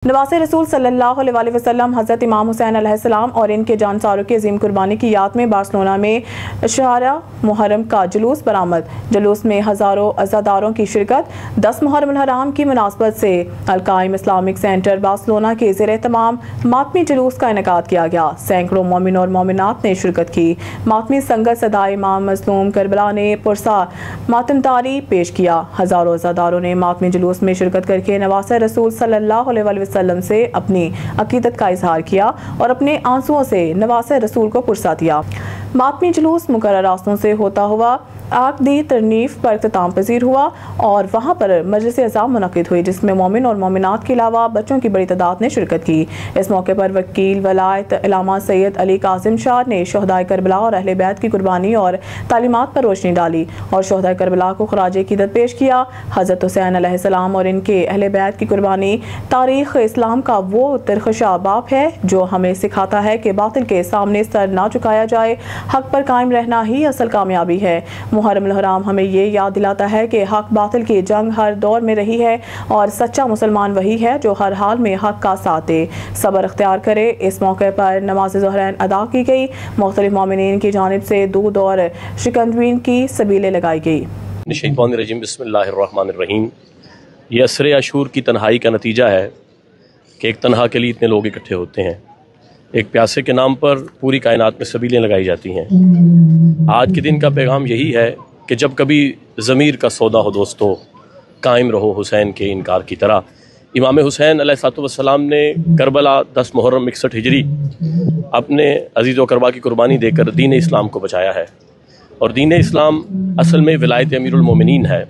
नवासे रसूल सल्लल्लाहु अलैहि वसल्लम हज़रत इमाम हुसैन अलैहिस्सलाम और इनके जानसारों की अजीम कुर्बानी की याद में बार्सिलोना में शहरा मुहर्रम का जुलूस बरामद। जुलूस में हज़ारों अज़ादारों की शिरकत। 10 मुहर्रम हराम की मुनासबत से अल-काइम इस्लामिक सेंटर बार्सिलोना के ज़ेर तमाम मातमी जुलूस का इनेकाद किया गया। सैकड़ों मोमिन और मोमिनात ने शिरकत की। मातमी संगत सदाए इमाम मज़लूम करबला ने पुरसा मातमदारी पेश किया। हज़ारों अज़ादारों ने मातमी जुलूस में शिरकत करके नवासे रसूल सल्लल्लाहु अलैहि वसल्लम से अपनी अकीदत का इजहार किया और अपने आंसुओं से नवासे रसूल को पुरसा दिया। मातमी जुलूस मुकर्रर रास्तों से होता हुआ आकदी तरनीफ पर इख्तिताम पजीर हुआ और वहाँ पर मजलिस अज़ाम मुनक़िद हुई, जिसमें मोमिन और मोमिनात के अलावा बच्चों की बड़ी तादाद ने शिरकत की। इस मौके पर वकील वलायत इलामा सैयद अली कासिम शाह ने शहदाए करबला और अहले बैत की कुर्बानी और तालीमात पर रोशनी डाली और शहदाए करबला को खराजे क़ीदत पेश किया। हज़रत हुसैन अलैहिस्सलाम और इनके अहले बैत की कुर्बानी तारीख़ इस्लाम का वो तिरखशा बाब है जो हमें सिखाता है कि बातिल के सामने सर ना झुकाया जाए, हक पर कायम रहना ही असल कामयाबी है। मुहर्रम हराम हमें ये याद दिलाता है कि हक बातिल की जंग हर दौर में रही है और सच्चा मुसलमान वही है जो हर हाल में हक का साथ दे, सब्र इख्तियार करे। इस मौके पर नमाज ज़ुहरैन अदा की गई। मुख्तलिफ मोमिनीन की जानिब से दूध और शिकंजवीन की सबीलें लगाई गई। बिस्मिल्लाहिर्रहमानिर्रहीम। ये असर अशूर की तन्हाई का नतीजा है कि एक तन्हा के लिए इतने लोग इकट्ठे होते हैं। एक प्यासे के नाम पर पूरी कायनात में सबीलें लगाई जाती हैं। आज के दिन का पैगाम यही है कि जब कभी ज़मीर का सौदा हो दोस्तों, कायम रहो हुसैन के इनकार की तरह। इमाम हुसैन अलैहिस्सलाम ने करबला 10 मुहर्रम 61 हिजरी अपने अजीज़ व करबा की कुर्बानी देकर दीन इस्लाम को बचाया है और दीन इस्लाम असल में विलायत अमीरुल मोमिनीन है।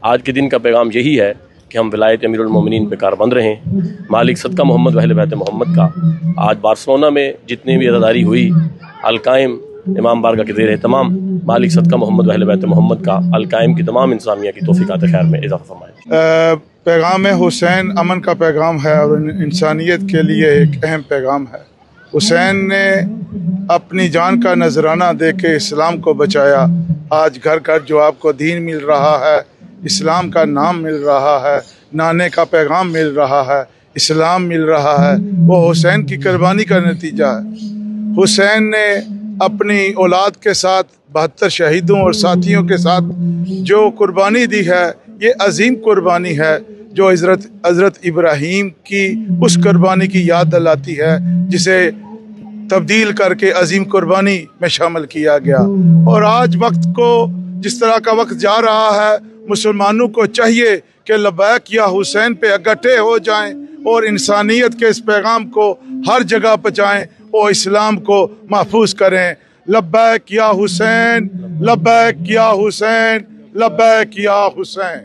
आज के दिन का पैगाम यही है कि हम विलायत अमीरुल मोमिनीन पे कारबंद रहें। मालिक सदका मोहम्मद व अहले बैत मोहम्मद का आज बार्सिलोना में जितनी भी अज़ादारी हुई, अल-काइम इमाम बारगाह के ज़ेर तमाम मालिक सदका मोहम्मद व अहले बैत मोहम्मद का अल-काइम की तमाम इंसानिया की तौफीकात खैर में इजाफ़ा फरमाए। पैगाम हुसैन अमन का पैगाम है और इंसानियत के लिए एक अहम पैगाम है। हुसैन ने अपनी जान का नजराना दे के इस्लाम को बचाया। आज घर घर जो आपको दीन मिल रहा है, इस्लाम का नाम मिल रहा है, नाने का पैगाम मिल रहा है, इस्लाम मिल रहा है, वो हुसैन की कुर्बानी का नतीजा है। हुसैन ने अपनी औलाद के साथ 72 शहीदों और साथियों के साथ जो कुर्बानी दी है, ये अजीम कुर्बानी है जो हज़रत इब्राहीम की उस कुर्बानी की याद दिलाती है जिसे तब्दील करके अजीम कुर्बानी में शामिल किया गया। और आज वक्त को जिस तरह का वक्त जा रहा है, मुसलमानों को चाहिए कि लब्बैक या हुसैन पे इकट्ठे हो जाएं और इंसानियत के इस पैगाम को हर जगह पहुँचाएं और इस्लाम को महफूज करें। लब्बैक या हुसैन, लब्बैक या हुसैन, लब्बैक या हुसैन।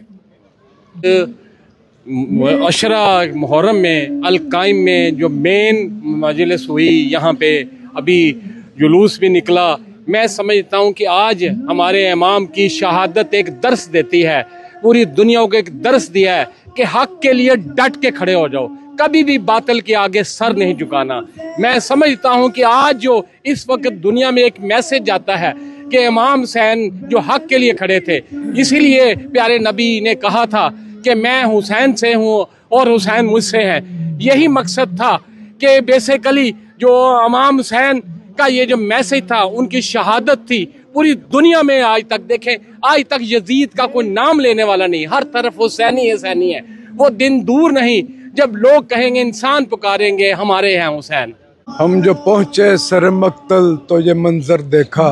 अशरा मुहर्रम में अल-काइम में जो मेन मजलिस हुई, यहाँ पे अभी जुलूस भी निकला। मैं समझता हूँ कि आज हमारे इमाम की शहादत एक दर्स देती है, पूरी दुनिया को एक दर्स दिया है कि हक के लिए डट के खड़े हो जाओ, कभी भी बातिल के आगे सर नहीं झुकाना। मैं समझता हूँ कि आज जो इस वक्त दुनिया में एक मैसेज आता है कि इमाम हुसैन जो हक के लिए खड़े थे, इसीलिए प्यारे नबी ने कहा था कि मैं हुसैन से हूँ और हुसैन मुझसे है। यही मकसद था कि बेसिकली जो इमाम हुसैन का ये जो मैसेज था, उनकी शहादत थी, पूरी दुनिया में आज तक देखें, आज तक यजीद का कोई नाम लेने वाला नहीं, हर तरफ हुसैनी हुसैनी है। वो दिन दूर नहीं जब लोग कहेंगे, इंसान पुकारेंगे हमारे हैं हुसैन। हम जो पहुँचे सर मक्तल तो ये मंजर देखा,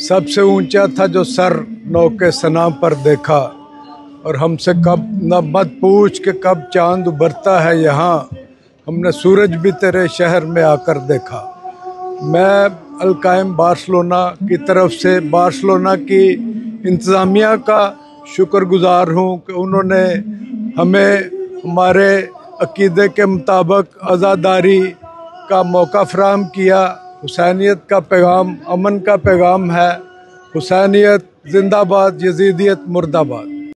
सबसे ऊंचा था जो सर नौके सना पर देखा। और हमसे कब न मत पूछ के कब चांद उभरता है यहाँ, हमने सूरज भी तेरे शहर में आकर देखा। मैं अल-काइम बार्सिलोना की तरफ से बार्सिलोना की इंतज़ामिया का शुक्रगुजार हूँ कि उन्होंने हमें हमारे अकीदे के मुताबिक आज़ादारी का मौका फराहम किया। हुसैनियत का पैगाम अमन का पैगाम है। हुसैनियत जिंदाबाद, यजीदियत मुर्दाबाद।